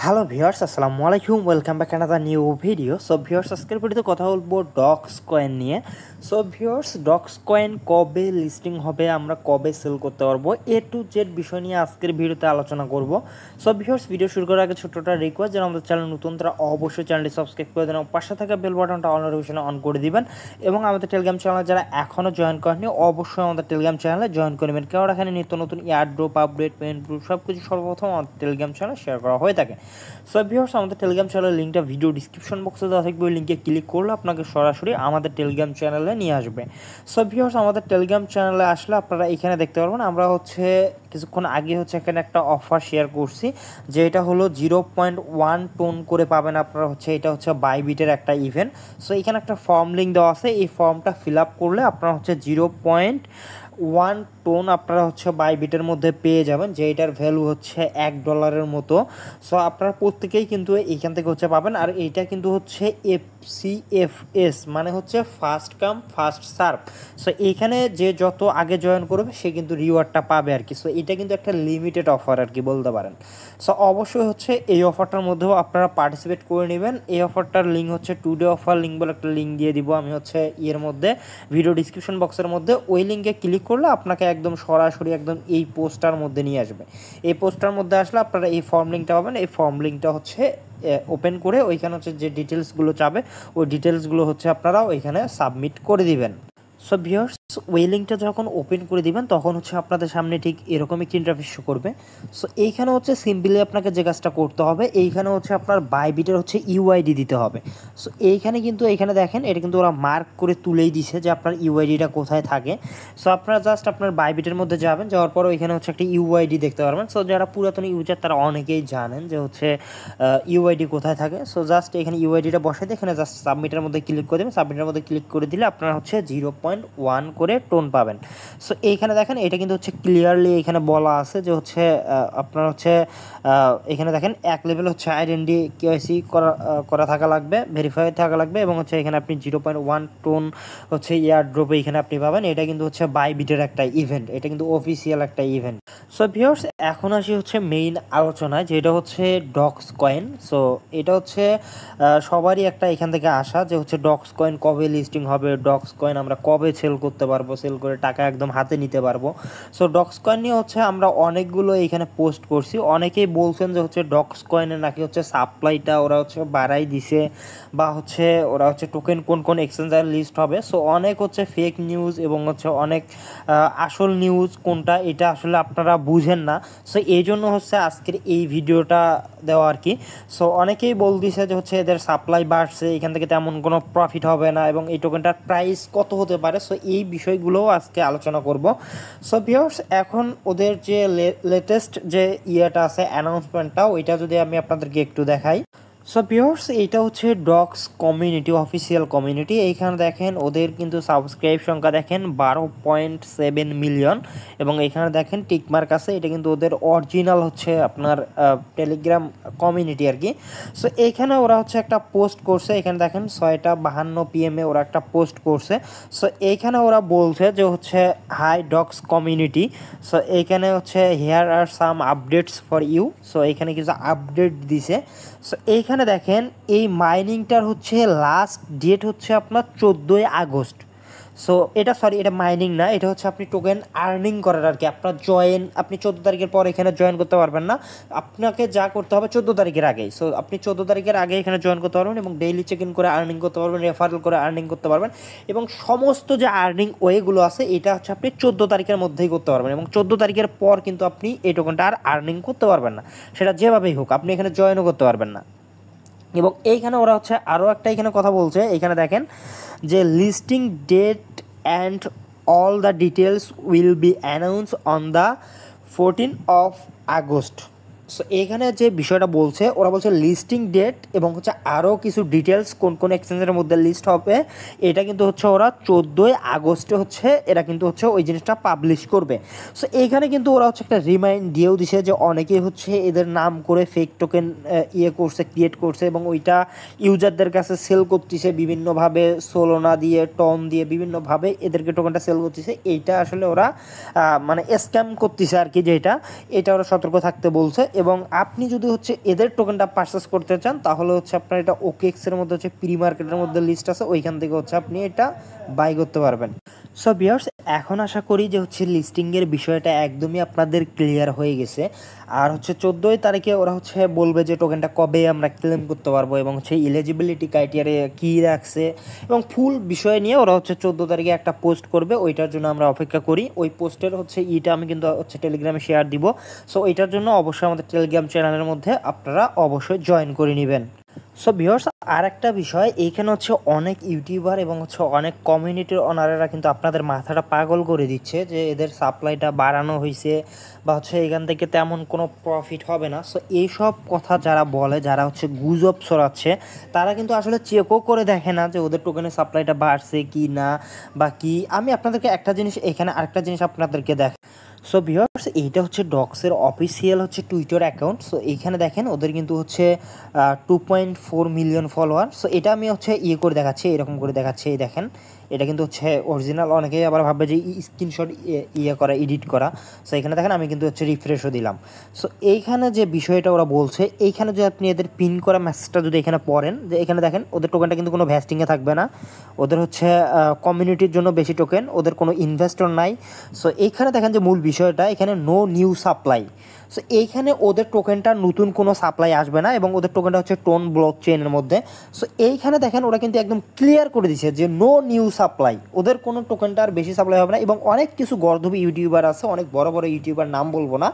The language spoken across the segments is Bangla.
হ্যালো ভিউয়ার্স, আসসালামু আলাইকুম। Welcome back another new video. So viewers, আজকের ভিডিওতে কথা বলবো ডক্স কয়েন নিয়ে। সো ভিউয়ার্স, ডক্স কয়েন কবে লিস্টিং হবে, আমরা কবে সেল করতে পারবো, এ টু জেড বিষয় নিয়ে আজকের ভিডিওতে আলোচনা করব। সো ভিউয়ার্স, ভিডিও শুরু করার আগে ছোট্ট একটা রিকোয়েস্ট, যারা আমাদের চ্যানেল নতুন তারা অবশ্যই চ্যানেলটি সাবস্ক্রাইব করে দেন এবং পাশে থাকা বেল বাটনটা অল নোটিফিকেশনে অন করে দিবেন এবং আমাদের টেলিগ্রাম চ্যানেলে যারা এখনও জয়েন করেনি অবশ্যই আমাদের টেলিগ্রাম চ্যানেলে জয়েন করে নেবেন, কারণ এখানে নিত্য নতুন এয়ারড্রপ আপডেট পেন প্রুফ সব কিছু সর্বপ্রথম আমাদের টেলিগ্রাম চ্যানেলে শেয়ার করা হয়ে থাকে। সো ভিউয়ার্স, আমাদের টেলিগ্রাম চ্যানেলের লিঙ্কটা ভিডিও ডিসক্রিপশন বক্সে দেওয়া থাকবে, ওই লিঙ্কে ক্লিক করলে আপনাকে সরাসরি আমাদের টেলিগ্রাম চ্যানেলে নিয়ে আসবে। সো ভিউয়ার্স, আমাদের টেলিগ্রাম চ্যানেলে আসলে আপনারা এখানে দেখতে পারবেন, আমরা কিছুক্ষণ আগে এখানে একটা অফার শেয়ার করছি, যে এটা হলো 0.1 টোন করে পাবেন আপনারা। এটা হচ্ছে বাইবিটের একটা ইভেন্ট। সো এখানে একটা ফর্ম লিঙ্ক দেওয়া আছে, এই ফর্মটা ফিল আপ করলে আপনারা 0.1 টোন আপনারা বাইবিটের মধ্যে পেয়ে যাবেন, যে এটার ভ্যালু $1 মতো। সো আপনারা প্রত্যেকেই কিন্তু এইখান থেকে পাবেন। আর এইটা কিন্তু FCFS মানে first come first serve. So এইখানে যে যত আগে জয়েন করবে সে কিন্তু রিওয়ার্ডটা পাবে আর কি। সো এটা কিন্তু একটা লিমিটেড অফার আর কি বলতে পারেন। সো অবশ্যই এই অফারটার মধ্যেও আপনারা পার্টিসিপেট করে নেবেন। এই অফারটার লিঙ্ক টুডে অফার লিঙ্ক বলে একটা লিঙ্ক দিয়ে দিব আমি এর মধ্যে ভিডিও ডিসক্রিপশন বক্সের মধ্যে। ওই লিঙ্কে ক্লিক করলে আপনাকে একদম সরাসরি একদম এই পোস্টটার মধ্যে নিয়ে আসবে। এই পোস্টটার মধ্যে আসলে আপনারা এই ফর্ম লিঙ্কটা পাবেন। এই ফর্ম লিঙ্কটা ওপেন করে ওইখানে যে ডিটেলসগুলো চাবে ওই ডিটেলসগুলো আপনারা ওইখানে সাবমিট করে দিবেন। সো ভিউয়ার্স, ওই লিঙ্কটা যখন ওপেন করে দিবেন তখন আপনাদের সামনে ঠিক এরকম একটি ইন্টারফেস শো করবে। সো এইখানে সিম্পলি আপনাকে যে কাজটা করতে হবে, এইখানে আপনার বাইবিটের ইউআইডি দিতে হবে। সো এইখানে কিন্তু এখানে দেখেন, এটা কিন্তু ওরা মার্ক করে তুলেই দিছে যে আপনার ইউআইডিটা কোথায় থাকে। সো আপনারা জাস্ট আপনার বাইবিটের মধ্যে যাবেন, যাওয়ার পর ওইখানে একটা ইউআইডি দেখতে পারবেন। সো যারা পুরাতন ইউজার তারা অনেকেই জানেন যে ইউআইডি কোথায় থাকে। সো জাস্ট এখানে ইউআইডিটা বসাই দিয়ে এখানে জাস্ট সাবমিটের মধ্যে ক্লিক করে দেবেন। সাবমিটের মধ্যে ক্লিক করে দিলে আপনারা 0.1 করে টোন পাবেন। সো এইখানে দেখেন, এটা কিন্তু ক্লিয়ারলি এখানে বলা আছে যে আপনার এখানে দেখেন এক লেভেল আইডেন্টি কেওয়াইসি করা থাকা লাগবে, ভেরিফাই থাকা লাগবে এবং এখানে আপনি 0.1 টোন এয়ারড্রপে এখানে আপনি পাবেন। এটা কিন্তু বাইবিটের একটা ইভেন্ট, এটা কিন্তু অফিসিয়াল একটা ইভেন্ট। সো ভিউয়ার্স, এখন আসি মেইন আলোচনায়, যেটা ডক্স কয়েন। সো এটা সবারই একটা এখান থেকে আসা যে ডক্স কয়েন কবে লিস্টিং হবে, ডক্স কয়েন আমরা কবে সেল করতে পারবো, সেল করে টাকা একদম হাতে নিতে পারবো। সো ডক্স কয়েন নিয়ে আমরা অনেকগুলো এখানে পোস্ট করছি। অনেকেই বলছেন যে ডক্স কয়েনের নাকি সাপ্লাইটা ওরা বাড়াই দিছে, বা ওরা টোকেন কোন কোন এক্সচেঞ্জার লিস্ট হবে। সো অনেক ফেক নিউজ এবং অনেক আসল নিউজ কোনটা এটা আসলে আপনারা বুঝেন না। সো এই জন্য আজকের এই ভিডিওটা দেওয়া আর কি। সো অনেকেই দিছে যে এদের সাপ্লাই বাড়ছে, এখান থেকে তেমন কোনো প্রফিট হবে না এবং এই টোকেনটার প্রাইস কত হতে পারে। সো এই বিষয়গুলোও আজকে আলোচনা করব। সো ভিউয়ার্স, এখন ওদের যে লেটেস্ট যে ইয়েটা আছে অ্যানাউন্সমেন্টটা, ওইটা যদি আমি আপনাদেরকে একটু দেখাই। সো ভিউয়ার্স, এইটা ডক্স কমিউনিটি, অফিসিয়াল কমিউনিটি। এইখানে দেখেন ওদের কিন্তু সাবস্ক্রাইব সংখ্যা দেখেন 12.7 মিলিয়ন এবং এখানে দেখেন টিকমার্ক আছে। এটা কিন্তু ওদের অরিজিনাল আপনার টেলিগ্রাম কমিউনিটি আর কি। সো এইখানে ওরা একটা পোস্ট করছে, এখানে দেখেন 6:52 PM ওরা একটা পোস্ট করছে। সো এইখানে ওরা বলছে যে হাই ডক্স কমিউনিটি। সো এইখানে here are some updates for you. So এইখানে কিছু আপডেট দিছে। সো এইখানে দেখেন এই মাইনিংটার লাস্ট ডেট আপনার 14ই আগস্ট। সো এটা এটা মাইনিং না, এটা আপনি টোকেন আর্নিং করার আর কি। আপনার আপনি 14 তারিখের পর এখানে জয়েন করতে পারবেন না, আপনাকে যা করতে হবে 14 তারিখের আগেই। সো আপনি 14 তারিখের আগে এখানে জয়েন করতে পারবেন এবং ডেইলি চেক ইন করে আর্নিং করতে পারবেন, রেফারেল করে আর্নিং করতে পারবেন এবং সমস্ত যে আর্নিং ওয়েগুলো আছে এটা আপনি 14 তারিখের মধ্যেই করতে পারবেন এবং 14 তারিখের পর কিন্তু আপনি এই টোকেনটা আর আর্নিং করতে পারবেন না, সেটা যেভাবেই হোক আপনি এখানে জয়েনও করতে পারবেন না। এবং এইখানে ওরা আরও একটা এখানে কথা বলছে, এখানে দেখেন যে listing date and all the details will be announce on the 14 August. So এখানে যে বিষয়টা বলছে, ওরা বলছে লিস্টিং ডেট এবং আরও কিছু ডিটেলস কোন কোন এক্সচেঞ্জের মধ্যে লিস্ট হবে, এটা কিন্তু ওরা 14ই আগস্টে এরা কিন্তু ওই জিনিসটা পাবলিশ করবে। সো এইখানে কিন্তু ওরা একটা রিমাইন্ড দিয়েও দিছে যে অনেকেই এদের নাম করে ফেক টোকেন ক্রিয়েট করছে এবং ওইটা ইউজারদের কাছে সেল করতেছে বিভিন্নভাবে, সোলোনা দিয়ে, টন দিয়ে বিভিন্নভাবে এদেরকে টোকেনটা সেল করতেছে। এইটা আসলে ওরা মানে স্ক্যাম করতেছে আর কি, যেটা এটা ওরা সতর্ক থাকতে বলছে। এবং আপনি যদি হচ্ছে এদের টোকেনটা পারচেস করতে চান তাহলে হচ্ছে আপনার এটা ওকেএক্সের মধ্যে হচ্ছে প্রি মার্কেটের মধ্যে লিস্ট আছে, ওইখান থেকে হচ্ছে আপনি এটা বাই করতে পারবেন। সো ভিউয়ার্স, এখন আশা করি যে হচ্ছে লিস্টিংয়ের বিষয়টা একদমই আপনাদের ক্লিয়ার হয়ে গেছে। আর হচ্ছে 14 তারিখে ওরা হচ্ছে বলবে যে টোকেনটা কবে আমরা ক্লেম করতে পারবো এবং হচ্ছে এলিজিবিলিটি ক্রাইটেরিয়া কী রাখছে এবং ফুল বিষয় নিয়ে ওরা হচ্ছে 14 তারিখে একটা পোস্ট করবে। ওইটার জন্য আমরা অপেক্ষা করি। ওই পোস্টের হচ্ছে আমি কিন্তু হচ্ছে টেলিগ্রামে শেয়ার দিব। সো এইটার জন্য অবশ্যই আমাদের টেলিগ্রাম চ্যানেলের মধ্যে আপনারা অবশ্যই জয়েন করে নেবেন। সো ভিউয়ার্স, আর একটা বিষয়, এইখানে হচ্ছে অনেক ইউটিউবার এবং হচ্ছে অনেক কমিউনিটির ওনারেরা কিন্তু আপনাদের মাথাটা পাগল করে দিচ্ছে যে এদের সাপ্লাইটা বাড়ানো হয়েছে বা হচ্ছে এখান থেকে তেমন কোনো প্রফিট হবে না। সো এইসব কথা যারা বলে, যারা হচ্ছে গুজব ছড়াচ্ছে, তারা কিন্তু আসলে চেকও করে দেখে না যে ওদের টোকেনের সাপ্লাইটা বাড়ছে কি না বা কি। আমি আপনাদেরকে একটা জিনিস, এখানে আরেকটা জিনিস আপনাদেরকে দেখাই। সো ভিউয়ার্স, এইটা হচ্ছে ডক্সের অফিসিয়াল হচ্ছে টুইটার অ্যাকাউন্ট। সো এইখানে দেখেন ওদের কিন্তু হচ্ছে 2.4 মিলিয়ন ফলোয়ার। সো এটা আমি হচ্ছে করে দেখাচ্ছি, এরকম করে দেখাচ্ছি। এই দেখেন, এটা কিন্তু হচ্ছে অরিজিনাল। অনেকেই আবার ভাববে যে স্ক্রিনশট করা, এডিট করা। সো এখানে দেখেন আমি কিন্তু হচ্ছে রিফ্রেশও দিলাম। সো এইখানে যে বিষয়টা ওরা বলছে, এইখানে যে আপনি এদের পিন করা মেসেজটা যদি এখানে পড়েন, যে এখানে দেখেন ওদের টোকেনটা কিন্তু কোনো ভ্যাস্টিংয়ে থাকবে না। ওদের হচ্ছে কমিউনিটির জন্য বেশি টোকেন, ওদের কোনো ইনভেস্টর নাই। সো এইখানে দেখেন যে মূল বিষয়টা, এখানে নো নিউ সাপ্লাই। সো এইখানে ওদের টোকেনটা নতুন কোনো সাপ্লাই আসবে না এবং ওদের টোকেনটা হচ্ছে টোন ব্লক চেইনের মধ্যে। সো এইখানে দেখেন ওরা কিন্তু একদম ক্লিয়ার করে দিচ্ছে যে নো নিউ সাপ্লাই, ওদের কোনো টোকেনটা আর বেশি সাপ্লাই হবে না। এবং অনেক কিছু গর্ধবী ইউটিউবার আছে, অনেক বড় বড় ইউটিউবার, নাম বলবো না,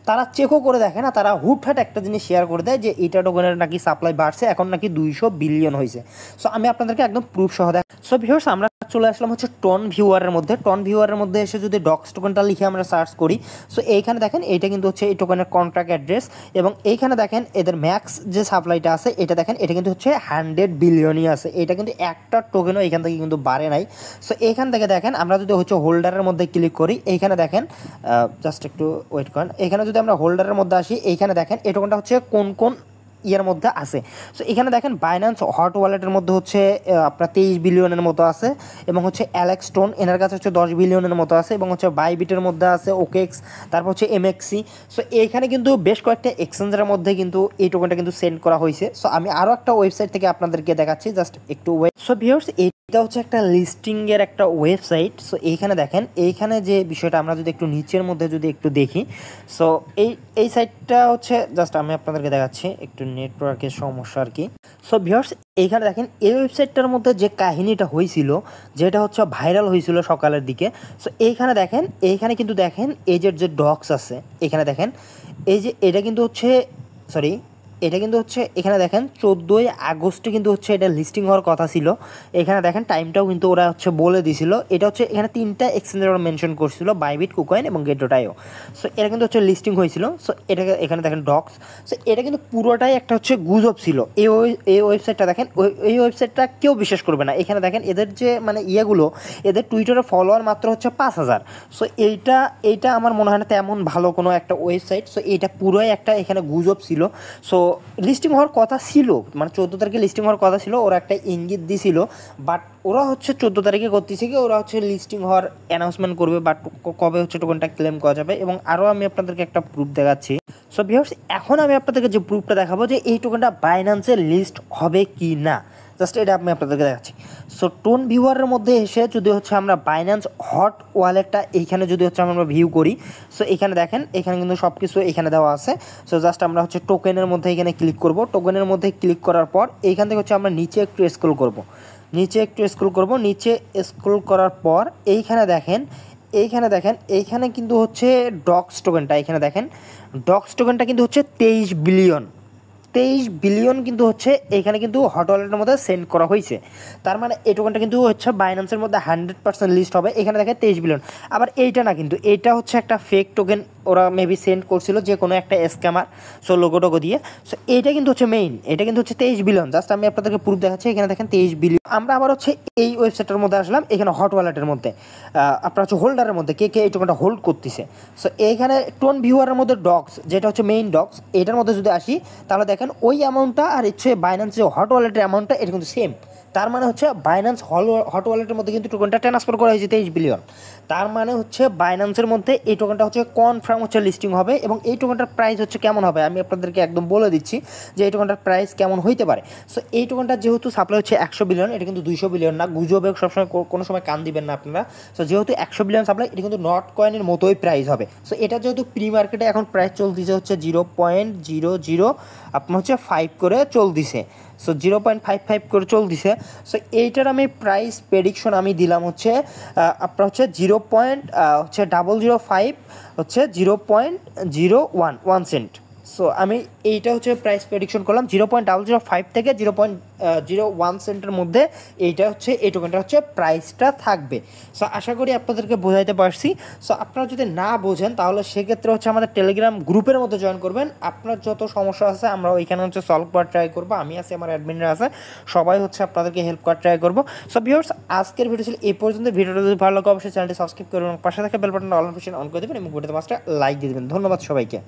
তারা চেকও করে দেখে না, তারা হুটহাট একটা জিনিস শেয়ার করে দেয় যে এইটা টোকেনের নাকি সাপ্লাই বাড়ছে, এখন নাকি 200 বিলিয়ন হয়েছে। সো আমি আপনাদেরকে একদম প্রুফ সহ দেখ। সো ভিউয়ার্স, আমরা চলে আসলাম হচ্ছে টন ভিউয়ারের মধ্যে। টন ভিউয়ারের মধ্যে এসে যদি ডক্স টোকেনটা লিখে আমরা সার্চ করি, সো এইখানে দেখেন এইটা কিন্তু হচ্ছে এই টোকেনের কন্ট্রাক্ট অ্যাড্রেস। এবং এইখানে দেখেন এদের ম্যাক্স যে সাপ্লাইটা আছে, এটা দেখেন, এটা কিন্তু হচ্ছে 100 বিলিয়নই আছে। এটা কিন্তু একটা টোকেনও এখান থেকে কিন্তু বাড়ে নাই। সো এইখান থেকে দেখেন আমরা যদি হচ্ছে হোল্ডারের মধ্যে ক্লিক করি, এইখানে দেখেন, জাস্ট একটু ওয়েট করেন, এখানে যদি আমরা হোল্ডারের মধ্যে আসি, এইখানে দেখেন এই টোকেনটা হচ্ছে কোন কোন ইয়ের মধ্যে আছে। সো এখানে দেখেন বাইন্যান্স হট ওয়ালেটের মধ্যে হচ্ছে আপনার 23 বিলিয়নের মতো আছে এবং হচ্ছে অ্যালেক্স টোন এনার কাছে হচ্ছে 10 বিলিয়নের মতো আছে এবং হচ্ছে বাইবিটের মধ্যে আছে ওকেএক্স, তারপর হচ্ছে এমএক্সি। সো এইখানে কিন্তু বেশ কয়েকটা এক্সচেঞ্জের মধ্যে কিন্তু এই টোকেনটা কিন্তু সেন্ড করা হয়েছে। সো আমি আরও একটা ওয়েবসাইট থেকে আপনাদেরকে দেখাচ্ছি, জাস্ট একটু ওয়েট। সো ভিউয়ার্স, এটা হচ্ছে একটা লিস্টিংয়ের একটা ওয়েবসাইট। সো এইখানে দেখেন, এইখানে যে বিষয়টা আমরা যদি একটু নিচের মধ্যে যদি একটু দেখি, সো এই সাইটটা হচ্ছে জাস্ট আমি আপনাদেরকে দেখাচ্ছি, একটু নেটওয়ার্কের সমস্যা আর কি। সো ভিউয়ার্স, এইখানে দেখেন এই ওয়েবসাইটটার মধ্যে যে কাহিনীটা হয়েছিল, যেটা হচ্ছে ভাইরাল হয়েছিল সকালের দিকে। সো এইখানে দেখেন, এইখানে কিন্তু দেখেন এই যে ডক্স আছে, এখানে দেখেন এই যে এটা কিন্তু হচ্ছে, সরি, এটা কিন্তু হচ্ছে এখানে দেখেন 14 আগস্টে কিন্তু হচ্ছে এটা লিস্টিং হওয়ার কথা ছিল। এখানে দেখেন টাইমটাও কিন্তু ওরা হচ্ছে বলে দিছিল। এটা হচ্ছে এখানে 3টা এক্সচেঞ্জের ওরা মেনশন করছিল, বাইবিট, কুকয়েন এবং গেট.io। সো এটা কিন্তু হচ্ছে লিস্টিং হয়েছিল। সো এটাকে এখানে দেখেন ডক্স। সো এটা কিন্তু পুরোটাই একটা হচ্ছে গুজব ছিল। এই ওয়েবসাইটটা দেখেন, এই ওয়েবসাইটটা কেউ বিশ্বাস করবে না। এখানে দেখেন এদের যে মানে ইয়েগুলো, এদের টুইটারে ফলোয়ার মাত্র হচ্ছে 5000। সো এইটা আমার মনে হয় না তেমন ভালো কোনো একটা ওয়েবসাইট। সো এইটা পুরোই একটা এখানে গুজব ছিল। সো লিস্টিং হওয়ার কথা ছিল, মানে 14 তারিখে লিস্টিং হওয়ার কথা ছিল, ওরা একটা ইঙ্গিত দিছিল। বাট ওরা হচ্ছে 14 তারিখে করতেছে কি, ওরা হচ্ছে লিস্টিং হওয়ার অ্যানাউন্সমেন্ট করবে, বাট কবে হচ্ছে টোকেনটা ক্লেম করা যাবে। এবং আরও আমি আপনাদেরকে একটা প্রুফ দেখাচ্ছি। সো ভিউয়ার্স, এখন আমি আপনাদেরকে যে প্রুফটা দেখাবো যে এই টোকেনটা বাইন্যান্সে লিস্ট হবে কি না, জাস্ট এটা আমি আপনাদেরকে দেখাচ্ছি। সো টোন ভিউয়ারের মধ্যে এসে যদি হচ্ছে আমরা বাইন্যান্স হট ওয়ালেটটা এইখানে যদি হচ্ছে আমরা ভিউ করি, সো এখানে দেখেন, এখানে কিন্তু সব কিছু এখানে দেওয়া আছে। সো জাস্ট আমরা হচ্ছে টোকেনের মধ্যে এখানে ক্লিক করব। টোকেনের মধ্যে ক্লিক করার পর এইখান থেকে হচ্ছে আমরা নিচে একটু স্ক্রল করব, নিচে স্ক্রল করার পর এইখানে দেখেন, এইখানে কিন্তু হচ্ছে ডক্স টোকেনটা, এখানে দেখেন ডক্স টোকেনটা কিন্তু হচ্ছে 23 বিলিয়ন কিন্তু হচ্ছে এখানে কিন্তু হট ওয়ালেটের মধ্যে সেন্ড করা হয়েছে। তার মানে এই টোকেনটা কিন্তু হচ্ছে বাইন্যান্সের মধ্যে 100% লিস্ট হবে। এখানে দেখেন 23 বিলিয়ন। আবার এইটা না, কিন্তু এইটা হচ্ছে একটা ফেক টোকেন, ওরা মেবি সেন্ড করছিল যে কোনো একটা স্ক্যামার, সো লোগো দিয়ে। সো এইটা কিন্তু হচ্ছে মেইন, এটা কিন্তু হচ্ছে 23 বিলিয়ন। জাস্ট আমি আপনাদেরকে প্রুফ দেখাচ্ছি, এখানে দেখেন 23 বিলিয়ন। আমরা আবার হচ্ছে এই ওয়েবসাইটের মধ্যে আসলাম, এখানে হট ওয়ালেটের মধ্যে আপনার হচ্ছে হোল্ডারের মধ্যে কে এই টোকেনটা হোল্ড করতেছে। সো এইখানে টোন ভিউয়ারের মধ্যে ডক্স, যেটা হচ্ছে মেইন ডক্স, এটার মধ্যে যদি আসি তাহলে দেখেন ওই অ্যামাউন্টটা আর হচ্ছে বাইন্যান্সের হট ওয়ালেটের অ্যামাউন্টটা এটা কিন্তু সেম। তার মানে হচ্ছে বাইন্যান্স হট ওয়ালেটের মধ্যে কিন্তু টোকেনটা ট্রান্সফার করা হয়েছে 23 বিলিয়ন। তার মানে হচ্ছে বাইন্যান্সের মধ্যে এই টোকেনটা হচ্ছে কনফার্ম হচ্ছে লিস্টিং হবে, এবং এই টোকেনটার প্রাইস হচ্ছে কেমন হবে আমি আপনাদেরকে একদম বলে দিচ্ছি যে এই টোকেনটার প্রাইস কেমন হইতে পারে। সো এই টোকেনটা যেহেতু সাপ্লাই হচ্ছে 100 বিলিয়ন, এটা কিন্তু 200 বিলিয়ন না, গুজবে সবসময় কোনো সময় কান দিবেন না আপনারা। সো যেহেতু 100 বিলিয়ন সাপ্লাই, এটা কিন্তু নট কয়েনের মতোই প্রাইস হবে। সো এটা যেহেতু প্রি মার্কেটে এখন প্রাইস চলতেছে হচ্ছে 0.00 আপনার হচ্ছে 5 করে চলতেছে, সো 0.55 করে চলতেছে। সো এইটার আমি প্রাইস প্রেডিকশন আমি দিলাম হচ্ছে আপনার হচ্ছে 0.005 হচ্ছে 0.011 সেন্ট। সো আমি এইটা হচ্ছে প্রাইস প্রেডিকশন করলাম 0.005 থেকে 0.01 সেন্টের মধ্যে। এইটা হচ্ছে এই টোকেনটা হচ্ছে প্রাইসটা থাকবে। সো আশা করি আপনাদেরকে বোঝাইতে পারছি। সো আপনারা যদি না বোঝেন তাহলে সেক্ষেত্রে হচ্ছে আমাদের টেলিগ্রাম গ্রুপের মধ্যে জয়েন করবেন। আপনার যত সমস্যা আছে আমরা ওইখানে হচ্ছে সলভ করার ট্রাই করবো, আমি আছি, আমার অ্যাডমিনরা আছে, সবাই হচ্ছে আপনাদেরকে হেল্প করার ট্রাই করবো। সো ভিউয়ার্স, আজকের ভিডিও ছিল এই পর্যন্ত। ভিডিওটা যদি ভালো লাগে অবশ্যই চ্যানেলটি সাবস্ক্রাইব করবেন এবং পাশে থাকা বেল বাটনটা অল নোটিফিকেশন অন করে দেবেন এবং ভিডিওতে পাঁচটা লাইক দিয়ে দেবেন। ধন্যবাদ সবাইকে।